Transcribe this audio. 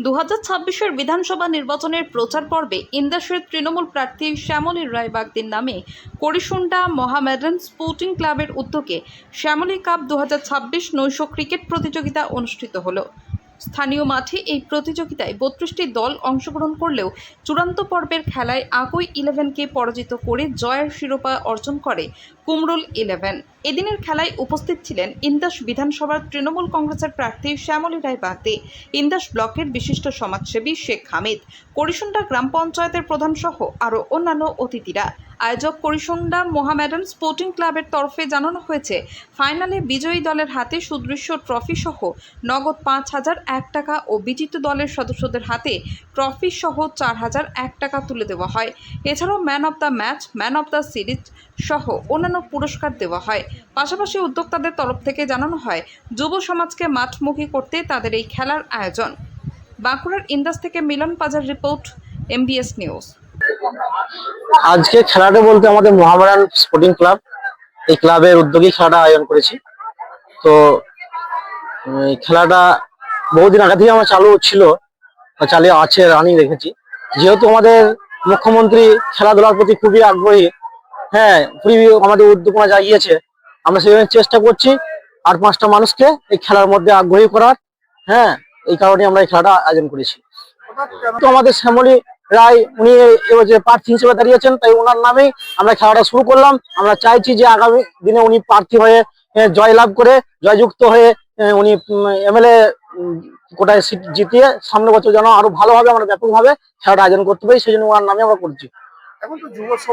2026-এর বিধানসভা নির্বাচনের প্রচার পর্বে ইন্দাসের তৃণমূল প্রার্থী শ্যামলী রায় বাগদির নামে করিসুন্ডা মোহামেডান স্পোর্টিং ক্লাবের উদ্যোগে শ্যামলী কাপ 2026 নৈশ ক্রিকেট প্রতিযোগিতা অনুষ্ঠিত হলো। স্থানীয় মাঠে এই প্রতিযোগিতায় 32টি দল অংশগ্রহণ করলেও চূড়ান্ত পর্বের খেলায় আকই 11কে পরাজিত করে জয়ের শিরোপা অর্জন করে কুমরুল 11। এদিনের খেলায় উপস্থিত ছিলেন ইন্দাস বিধানসভার তৃণমূল কংগ্রেসের প্রার্থী শ্যামলী রায় বাগদি, ইন্দাস ব্লকের বিশিষ্ট সমাজসেবী শেখ হামিদ, করিসুন্ডা গ্রাম পঞ্চায়েতের প্রধান সহ আরও অন্যান্য অতিথিরা। আয়োজক করিসুন্ডা মোহামেডান স্পোর্টিং ক্লাবের তরফে জানানো হয়েছে, ফাইনালে বিজয়ী দলের হাতে সুদৃশ্য ট্রফি সহ নগদ 5,001 টাকা ও বিজিত দলের সদস্যদের হাতে ট্রফি সহ 4,001 টাকা তুলে দেওয়া হয়। এছাড়াও man of the match, man of the series সহ অন্যান্য পুরস্কার দেওয়া হয়। পাশাপাশি উদ্যোক্তাদের তরফ থেকে জানানো হয়, যুব সমাজকে মাঠমুখী করতে তাদের এই খেলার আয়োজন। বাঁকুড়ার ইন্দাস থেকে মিলন পাজার রিপোর্ট, MBS নিউজ। আজকে খেলাটা বলতে আমাদের মোহামেডান স্পোর্টিং ক্লাব, এই ক্লাবের উদ্যোগী খেলাটা আয়োজন করেছি। তো এই খেলাটা বহুদিন আগে থেকে আমার চালু ছিল, চালিয়ে আছে, রানিং রেখেছি। যেহেতু আমাদের মুখ্যমন্ত্রী খেলাধুলার প্রতি খুবই আগ্রহী, হ্যাঁ, খুবই আমাদের উদ্যোগনা জাগিয়েছে, আমরা সেভাবে চেষ্টা করছি আর 5টা মানুষকে এই খেলার মধ্যে আগ্রহী করার। হ্যাঁ, এই কারণে আমরা এই খেলাটা আয়োজন করেছি। তো আমাদের শ্যামলী রায় উনি যে প্রার্থী হিসেবে দাঁড়িয়েছেন, তাই ওনার নামেই আমরা খেলাটা শুরু করলাম। আমরা চাইছি যে আগামী দিনে উনি প্রার্থী হয়ে জয়লাভ করে, জয়যুক্ত হয়ে উনি MLA কোটায় সিট জিতিয়ে সামনের বছর যেন আরো ভালোভাবে আমরা ব্যাপকভাবে খেলাটা আয়োজন করতে পারি, সেই জন্য ওনার নামে আমরা করছি।